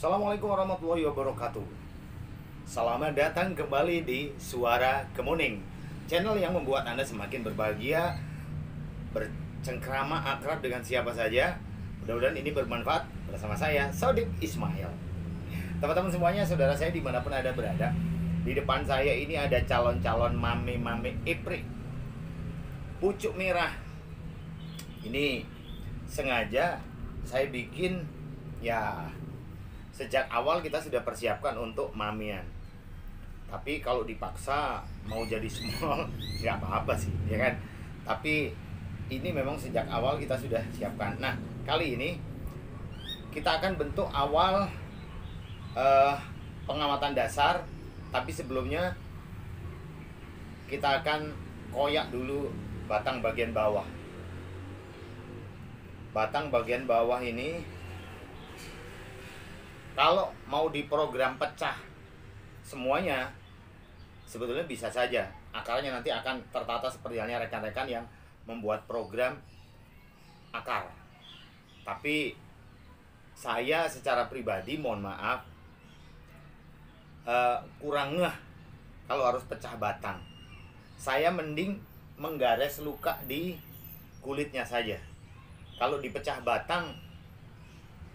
Assalamualaikum warahmatullahi wabarakatuh. Selamat datang kembali di Suara Kemuning, channel yang membuat Anda semakin berbahagia, bercengkrama akrab dengan siapa saja. Mudah-mudahan ini bermanfaat. Bersama saya, Sodik Ismail. Teman-teman semuanya, saudara saya dimanapun Anda berada, di depan saya ini ada calon-calon mame-mame ipri pucuk merah. Ini sengaja saya bikin, ya, sejak awal kita sudah persiapkan untuk mamian. Tapi kalau dipaksa mau jadi small nggak apa-apa sih, ya kan. Tapi ini memang sejak awal kita sudah siapkan. Nah, kali ini kita akan bentuk awal pengamatan dasar. Tapi sebelumnya kita akan koyak dulu batang bagian bawah. Batang bagian bawah ini kalau mau diprogram pecah semuanya, sebetulnya bisa saja. Akarnya nanti akan tertata seperti halnya rekan-rekan yang membuat program akar. Tapi saya secara pribadi, mohon maaf, kurang ngeh kalau harus pecah batang. Saya mending menggaris luka di kulitnya saja. Kalau dipecah batang,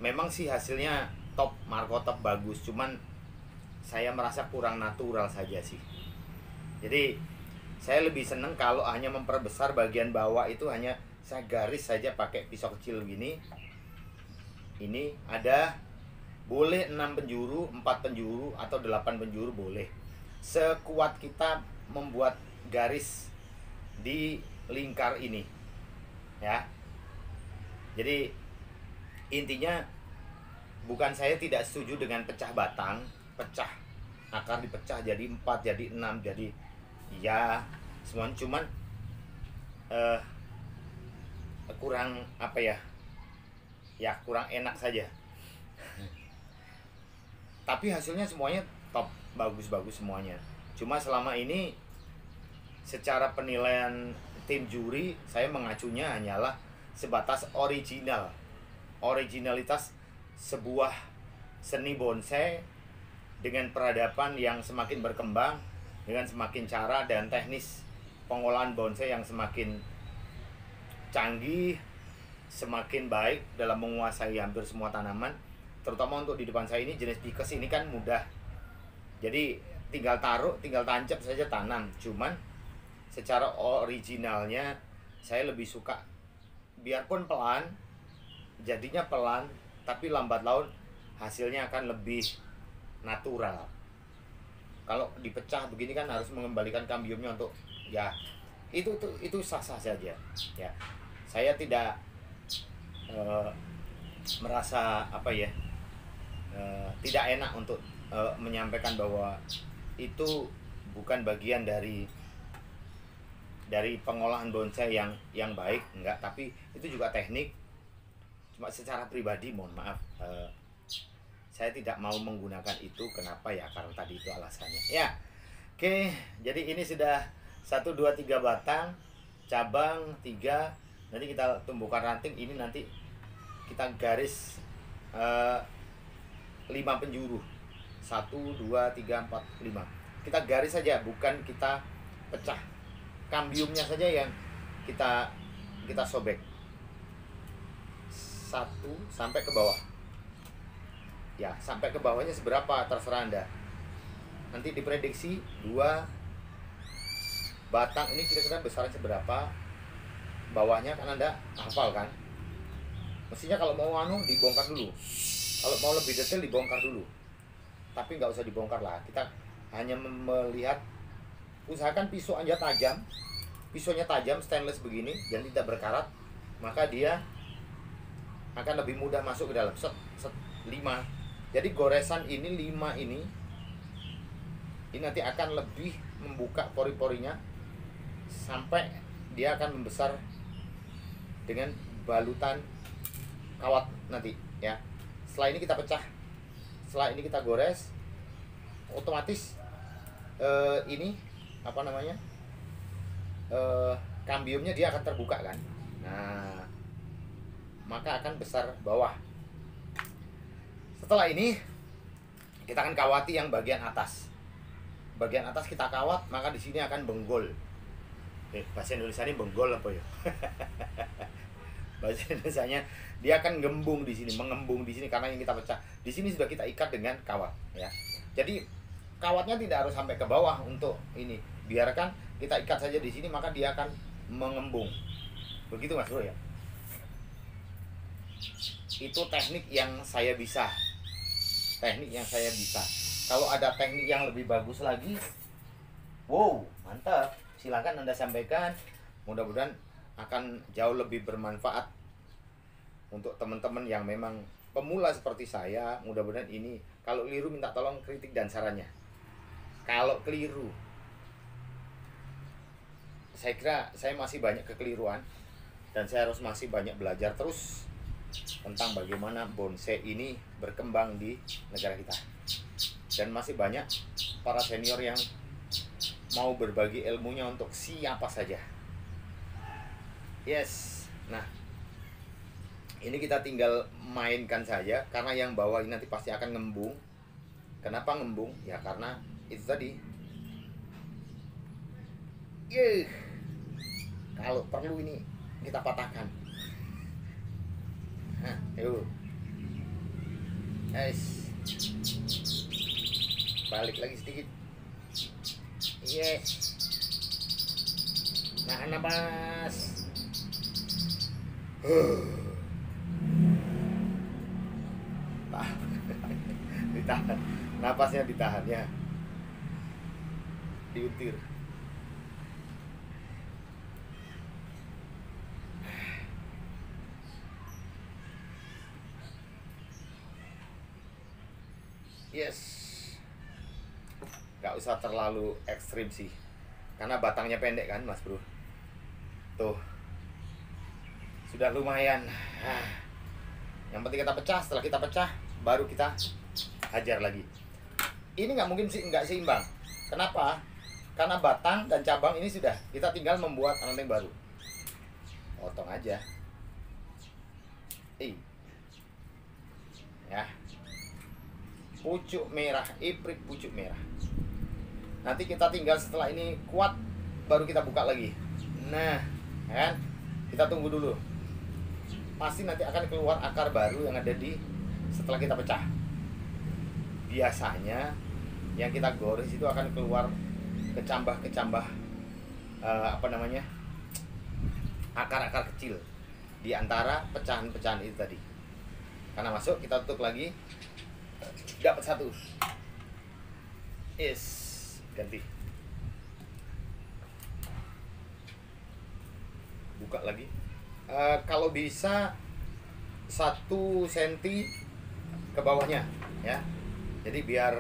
memang sih hasilnya top, markotop bagus, cuman saya merasa kurang natural saja sih. Jadi saya lebih seneng kalau hanya memperbesar bagian bawah itu, hanya saya garis saja pakai pisau kecil gini. Ini ada boleh 6 penjuru, 4 penjuru, atau 8 penjuru boleh. Sekuat kita membuat garis di lingkar ini, ya. Jadi intinya, bukan saya tidak setuju dengan pecah batang, pecah akar, dipecah jadi 4, jadi 6, jadi ya semuanya, cuman kurang apa ya, kurang enak saja. Tapi hasilnya semuanya top, bagus-bagus semuanya. Cuma selama ini secara penilaian tim juri, saya mengacunya hanyalah sebatas originalitas sebuah seni bonsai dengan peradaban yang semakin berkembang, dengan semakin cara dan teknis pengolahan bonsai yang semakin canggih, semakin baik dalam menguasai hampir semua tanaman. Terutama untuk di depan saya ini, jenis Ficus ini kan mudah. Jadi tinggal taruh, tinggal tancap saja tanam. Cuman secara originalnya saya lebih suka, biarpun pelan, jadinya pelan, tapi lambat laun hasilnya akan lebih natural. Kalau dipecah begini kan harus mengembalikan kambiumnya untuk, ya, itu sah-sah saja, ya. Saya tidak merasa apa ya, tidak enak untuk menyampaikan bahwa itu bukan bagian dari pengolahan bonsai yang baik, enggak. Tapi itu juga teknik. Cuma secara pribadi, mohon maaf, saya tidak mau menggunakan itu. Kenapa ya? Karena tadi itu alasannya, ya. Oke, jadi ini sudah 1, 2, 3 batang, cabang 3. Nanti kita tumbuhkan ranting. Ini nanti kita garis 5 penjuru, 1, 2, 3, 4, 5. Kita garis saja, bukan kita pecah. Kambiumnya saja yang kita sobek 1 sampai ke bawah. Ya, sampai ke bawahnya seberapa terserah Anda. Nanti diprediksi 2 batang ini kira-kira besarnya seberapa. Bawahnya kan Anda hafal kan. Mestinya kalau mau dibongkar dulu. Kalau mau lebih detail dibongkar dulu. Tapi nggak usah dibongkar lah. Kita hanya melihat, usahakan pisau Anda tajam. Pisaunya tajam, stainless begini, dan tidak berkarat. Maka dia akan lebih mudah masuk ke dalam. 5. Jadi goresan ini 5 ini nanti akan lebih membuka pori-porinya sampai dia akan membesar dengan balutan kawat nanti, ya. Setelah ini kita pecah, setelah ini kita gores, otomatis ini apa namanya, kambiumnya dia akan terbuka kan. Nah, maka akan besar bawah. Setelah ini Kita akan kawati yang bagian atas. Bagian atas kita kawat, maka di sini akan benggol. Bahasa Indonesia ini benggol apa ya? Bahasa Indonesianya dia akan gembung di sini, mengembung di sini karena yang kita pecah. Di sini sudah kita ikat dengan kawat, ya. Jadi kawatnya tidak harus sampai ke bawah untuk ini. Biarkan kita ikat saja di sini, maka dia akan mengembung. Begitu Mas Bro ya. Itu teknik yang saya bisa. Teknik yang saya bisa. Kalau ada teknik yang lebih bagus lagi, wow, mantap. Silakan Anda sampaikan. Mudah-mudahan akan jauh lebih bermanfaat untuk teman-teman yang memang pemula seperti saya. Mudah-mudahan ini, kalau keliru minta tolong kritik dan sarannya. Kalau keliru, saya kira saya masih banyak kekeliruan dan saya harus masih banyak belajar terus tentang bagaimana bonsai ini berkembang di negara kita. Dan masih banyak para senior yang mau berbagi ilmunya untuk siapa saja. Yes. Nah, ini kita tinggal mainkan saja karena yang bawah ini nanti pasti akan ngembung. Kenapa ngembung? Ya karena itu tadi. Kalau perlu ini kita patahkan. Nah, yuk. Guys. Balik lagi sedikit. Yes. Nahan nafas. Ditahan. Napasnya ditahan ya. Diutir. Yes. Gak usah terlalu ekstrim sih, karena batangnya pendek kan Mas Bro. Tuh, sudah lumayan. Yang penting kita pecah. Setelah kita pecah, baru kita hajar lagi. Ini nggak mungkin sih nggak seimbang. Kenapa? Karena batang dan cabang ini sudah, kita tinggal membuat ranting baru. Potong aja. Ya. Pucuk merah, iprit pucuk merah. Nanti kita tinggal setelah ini kuat, baru kita buka lagi. Nah, kan? Kita tunggu dulu. Pasti nanti akan keluar akar baru yang ada di setelah kita pecah. Biasanya yang kita gores itu akan keluar kecambah akar-akar kecil di antara pecahan-pecahan itu tadi. Karena masuk, kita tutup lagi, dapat satu. Yes, ganti. Buka lagi. Kalau bisa 1 cm ke bawahnya ya. Jadi biar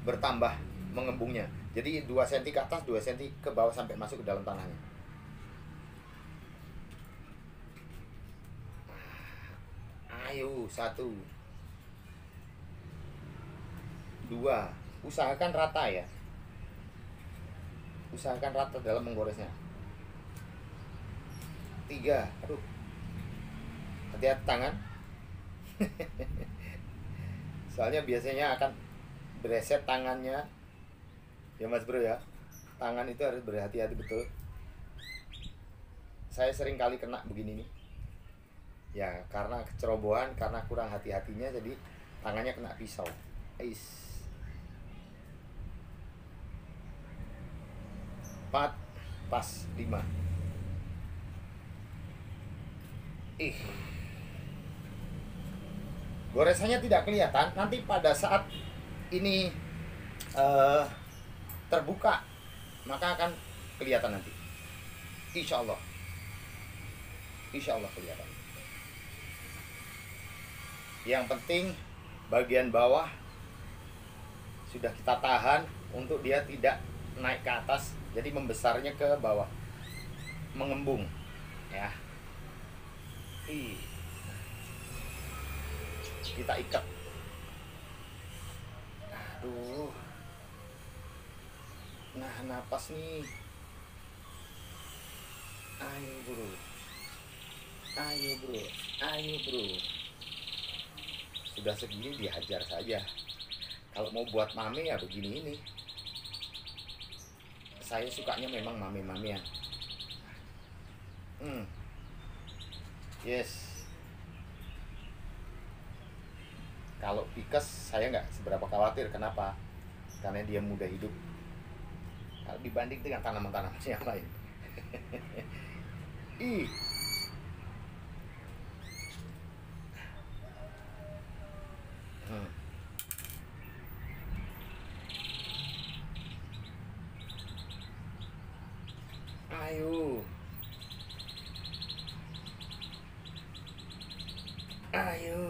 bertambah mengembungnya. Jadi 2 cm ke atas, 2 cm ke bawah sampai masuk ke dalam tanahnya. Ayo, 1 2. Usahakan rata ya. Usahakan rata dalam menggoresnya. 3. Aduh. Hati-hati tangan. Soalnya biasanya akan bereset tangannya. Ya Mas Bro ya. Tangan itu harus berhati-hati betul. Saya sering kali kena begini nih. Ya karena kecerobohan, karena kurang hati-hatinya, jadi tangannya kena pisau. Ais. 4 pas 5. Goresannya tidak kelihatan. Nanti pada saat ini terbuka, maka akan kelihatan nanti. Insya Allah kelihatan. Yang penting bagian bawah sudah kita tahan untuk dia tidak naik ke atas, jadi membesarnya ke bawah, mengembung ya. Kita ikat. Aduh. Nah, napas nih. Ayo bro. Sudah segini dihajar saja. Kalau mau buat mame ya begini ini. Saya sukanya memang mame-mamean. Yes. Kalau pikes saya nggak seberapa khawatir. Kenapa? Karena dia mudah hidup. Kalau dibanding dengan tanaman-tanaman yang lain. Ih. Ayo. Ayo.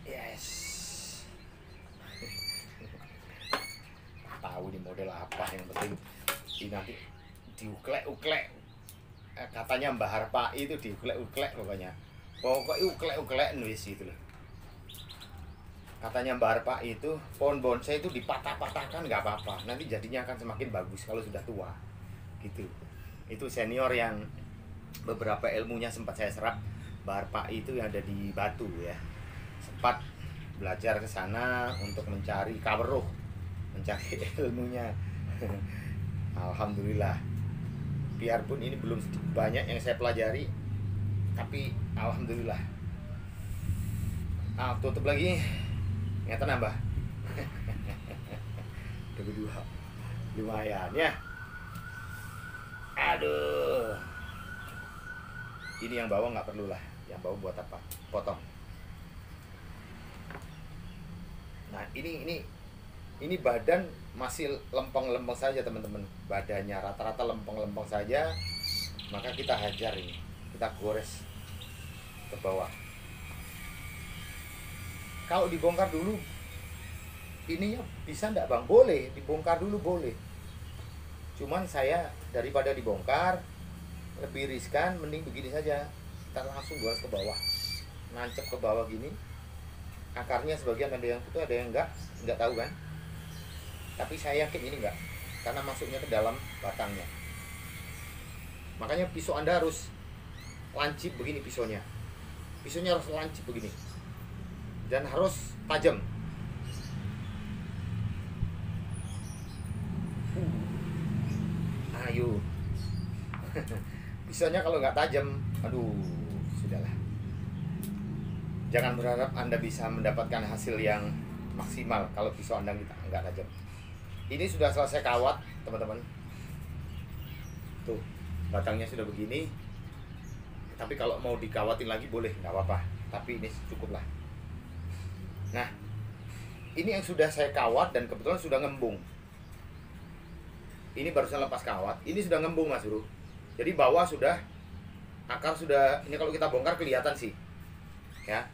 Yes. Tahu di model apa, yang penting ini nanti diuklek-uklek. Katanya Mbah Harpa itu diuklek-uklek pokoknya. Pokoknya uklek-uklek nulis itu loh. Katanya Mbah Harpa itu pohon bonsai itu dipatah-patahkan nggak apa-apa. Nanti jadinya akan semakin bagus kalau sudah tua. Gitu. Itu senior yang beberapa ilmunya sempat saya serap. Mbah Harpa itu yang ada di Batu ya. Sempat belajar ke sana untuk mencari kaweruh, mencari ilmunya. Alhamdulillah. Biarpun ini belum banyak yang saya pelajari, tapi alhamdulillah. Tutup lagi. Ngeten nambah. Kedua. Lumayan ya. Aduh. Ini yang bawah nggak perlu lah. Yang bawah buat apa? Potong. Nah, ini badan masih lempeng-lempeng saja teman-teman. Badannya rata-rata lempeng-lempeng saja. Maka kita hajar ini. Kita gores ke bawah. Kalau dibongkar dulu, ininya bisa enggak bang? Boleh, dibongkar dulu boleh. Cuman saya daripada dibongkar, lebih riskan, mending begini saja. Kita langsung gores ke bawah, nancep ke bawah gini. Akarnya sebagian ada yang putus, ada yang enggak tahu kan. Tapi saya yakin ini enggak, karena masuknya ke dalam batangnya. Makanya pisau Anda harus lancip begini pisaunya. Pisaunya harus lancip begini. Dan harus tajam. Ayo. Pisaunya kalau nggak tajam, aduh, sudahlah. Jangan berharap Anda bisa mendapatkan hasil yang maksimal kalau pisau Anda nggak tajam. Ini sudah selesai kawat, teman-teman. Tuh, batangnya sudah begini. Tapi kalau mau dikawatin lagi boleh, nggak apa-apa. Tapi ini cukup lah. Nah, ini yang sudah saya kawat dan kebetulan sudah ngembung. Ini barusan lepas kawat. Ini sudah ngembung Mas Bro. Jadi bawah sudah, akar sudah. Ini kalau kita bongkar kelihatan sih, ya.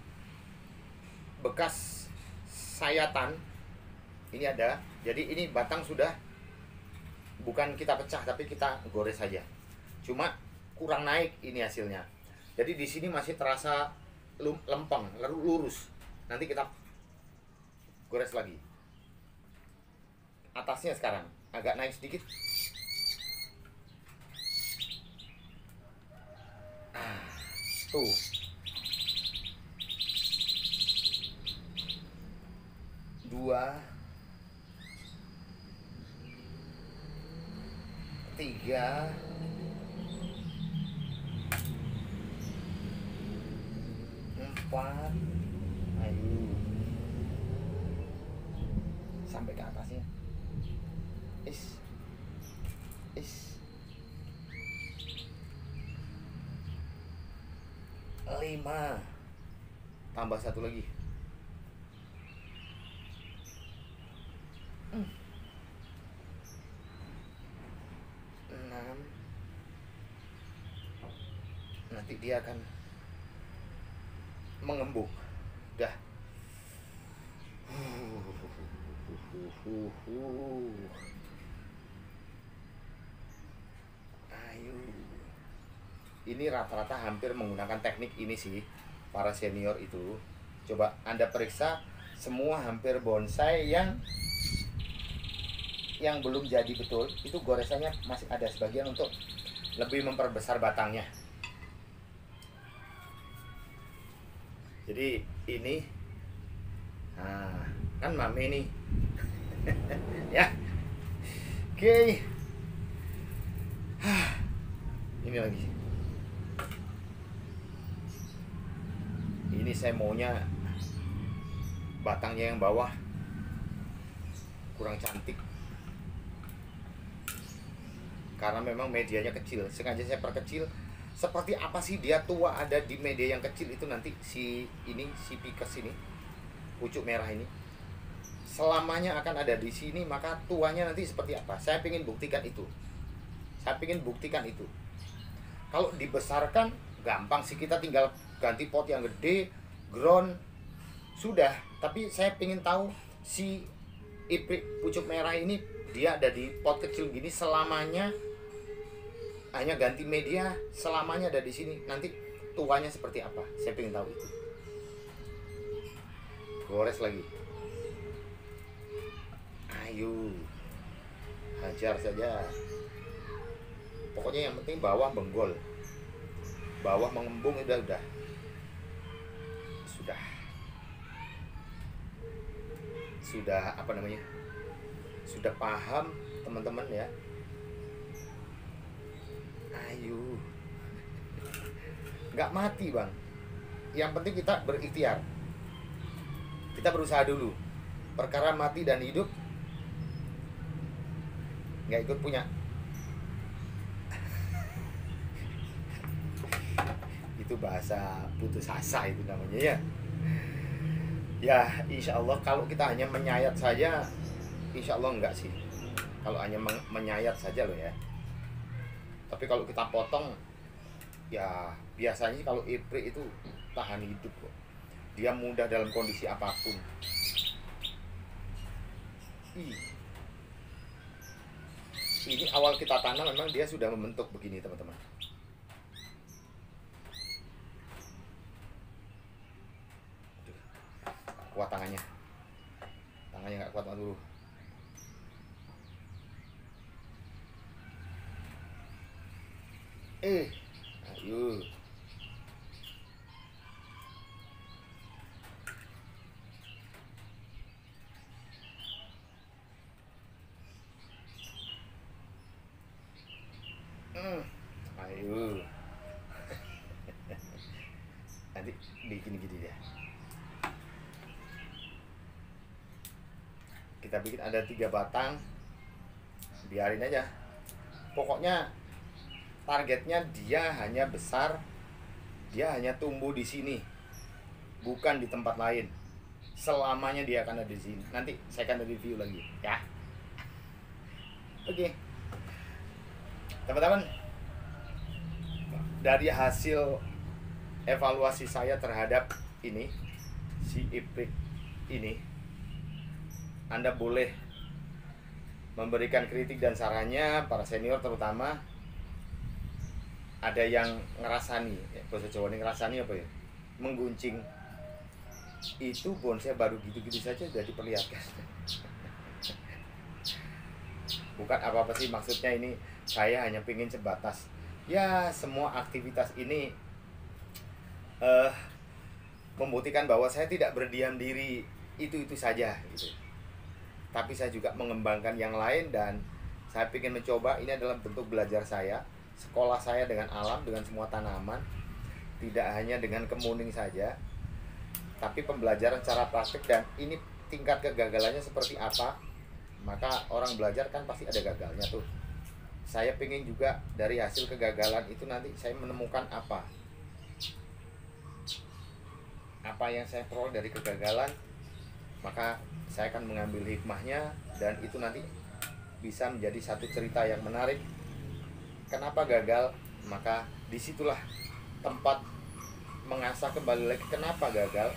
Bekas sayatan ini ada. Jadi ini batang sudah bukan kita pecah tapi kita gores saja. Cuma kurang naik ini hasilnya. Jadi di sini masih terasa lempeng, lurus. Nanti kita gores lagi. Atasnya sekarang agak naik sedikit. Tuh. Dua. Tiga. Empat. Ayo. Sampai ke atasnya. Is. 5. Tambah satu lagi. 6. Nanti dia akan mengembung. Dah. Ayo. Ini rata-rata hampir menggunakan teknik ini sih para senior itu. Coba Anda periksa semua hampir bonsai yang belum jadi betul, itu goresannya masih ada sebagian untuk lebih memperbesar batangnya. Jadi ini, nah, kan mame nih. Ya, oke. Ini lagi. Ini saya maunya batangnya yang bawah kurang cantik, karena memang medianya kecil. Sengaja saya perkecil. Seperti apa sih dia tua ada di media yang kecil itu nanti si Ficus ini, pucuk merah ini selamanya akan ada di sini, maka tuanya nanti seperti apa? Saya ingin buktikan itu. Kalau dibesarkan gampang sih, kita tinggal ganti pot yang gede, ground, sudah. Tapi saya ingin tahu si iprik pucuk merah ini, dia ada di pot kecil gini selamanya, hanya ganti media, selamanya ada di sini. Nanti tuanya seperti apa? Saya ingin tahu itu. Gores lagi. Ayo, hajar saja. Pokoknya yang penting bawah benggol, bawah mengembung, udah. Sudah apa namanya? Sudah paham teman-teman ya. Ayo, nggak mati bang. Yang penting kita berikhtiar, kita berusaha dulu. Perkara mati dan hidup nggak ikut punya. Itu bahasa putus asa itu namanya ya. Ya insya Allah kalau kita hanya menyayat saja, insya Allah enggak sih. Kalau hanya menyayat saja loh ya. Tapi kalau kita potong, ya biasanya kalau iprik itu tahan hidup kok. Dia mudah dalam kondisi apapun. Ini awal kita tanam memang dia sudah membentuk begini teman-teman. Kuat tangannya nggak kuat dulu. Ayo. Ayo. Nanti bikin gini deh. Kita bikin ada 3 batang, biarin aja. Pokoknya targetnya dia hanya besar, dia hanya tumbuh di sini, bukan di tempat lain. Selamanya dia akan ada di sini. Nanti saya akan review lagi ya. Oke. Teman-teman, dari hasil evaluasi saya terhadap ini, si iprik ini, Anda boleh memberikan kritik dan sarannya, para senior terutama. Ada yang ngerasani, bahasa Jawa ini ngerasani apa ya? Mengguncing. Itu bonsai baru gitu-gitu saja sudah diperlihatkan. Bukan apa-apa sih, maksudnya ini saya hanya ingin sebatas ya, semua aktivitas ini membuktikan bahwa saya tidak berdiam diri itu saja gitu. Tapi saya juga mengembangkan yang lain, dan saya ingin mencoba. Ini adalah bentuk belajar saya, sekolah saya dengan alam, dengan semua tanaman, tidak hanya dengan kemuning saja, tapi pembelajaran secara praktik. Dan ini tingkat kegagalannya seperti apa, maka orang belajar kan pasti ada gagalnya tuh. Saya pengen juga dari hasil kegagalan itu nanti saya menemukan apa yang saya peroleh dari kegagalan, maka saya akan mengambil hikmahnya, dan itu nanti bisa menjadi satu cerita yang menarik. Kenapa gagal? Maka disitulah tempat mengasah kembali lagi kenapa gagal,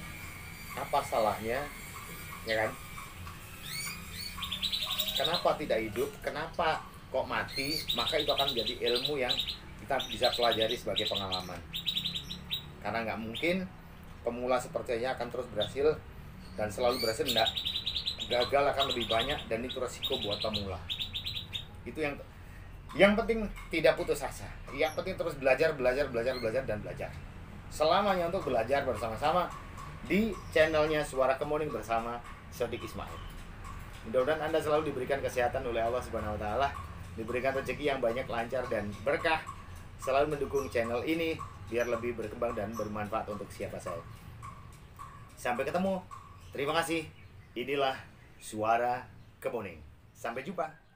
apa salahnya, ya kan? Kenapa tidak hidup? Kenapa kok mati? Maka itu akan menjadi ilmu yang kita bisa pelajari sebagai pengalaman. Karena nggak mungkin pemula sepertinya akan terus berhasil dan selalu berhasil, enggak. Gagal akan lebih banyak, dan itu resiko buat pemula. Itu yang penting tidak putus asa. Yang penting terus belajar dan belajar. Selamanya untuk belajar bersama-sama, di channelnya Suara Kemuning bersama Sodik Ismail. Mudah-mudahan Anda selalu diberikan kesehatan oleh Allah Subhanahu wa taala, diberikan rezeki yang banyak, lancar dan berkah. Selalu mendukung channel ini biar lebih berkembang dan bermanfaat untuk siapa saja. Sampai ketemu. Terima kasih. Inilah Suara Kemuning. Sampai jumpa.